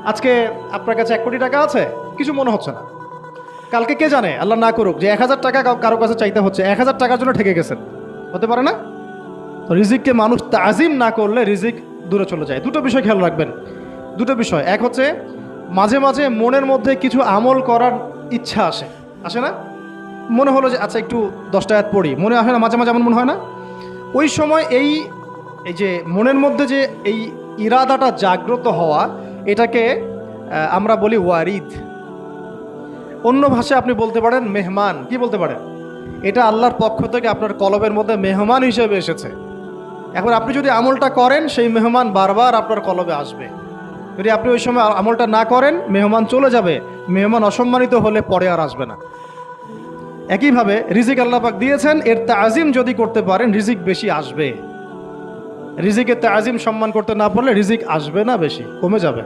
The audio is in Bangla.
আজকে আপনার কাছে 1 কোটি টাকা আছে, কিছু মনে হচ্ছে না। কালকে কে জানে, আল্লাহ না করুক, যে 1000 টাকা কারো কাছে চাইতে হচ্ছে, 1000 টাকার জন্য ঠকে গেছেন, হতে পারে না? তো রিজিককে মানুষ তাজিম না করলে রিজিক দূরে চলে যায়। দুটো বিষয় খেয়াল রাখবেন, দুটো বিষয়। এক হচ্ছে মাঝে মাঝে মনের মধ্যে কিছু আমল করার ইচ্ছা আসে, আসে না? মনে হলো যে আচ্ছা একটু 10টা আয়াত পড়ি, মনে আসে না মাঝে মাঝে? এমন মনে হয় না? ওই সময় এই এই যে মনের মধ্যে যে এই ইরাদাটা জাগ্রত হওয়া, এটাকে আমরা বলি ওয়ারিদ। অন্য ভাষায় আপনি বলতে পারেন মেহমান। কি বলতে পারেন? এটা আল্লাহর পক্ষ থেকে আপনার কলবের মধ্যে মেহমান হিসেবে এসেছে। এখন আপনি যদি আমলটা করেন, সেই মেহমান বারবার আপনার কলবে আসবে। যদি আপনি ওই সময় আমলটা না করেন, মেহমান চলে যাবে, মেহমান অসম্মানিত হলে পরে আর আসবে না। একইভাবে রিজিক আল্লাহ পাক দিয়েছেন, এর তাজিম যদি করতে পারেন রিজিক বেশি আসবে। রিজিকের তাজিম সম্মান করতে না পারলে রিজিক আসবে না, বেশি কমে যাবে।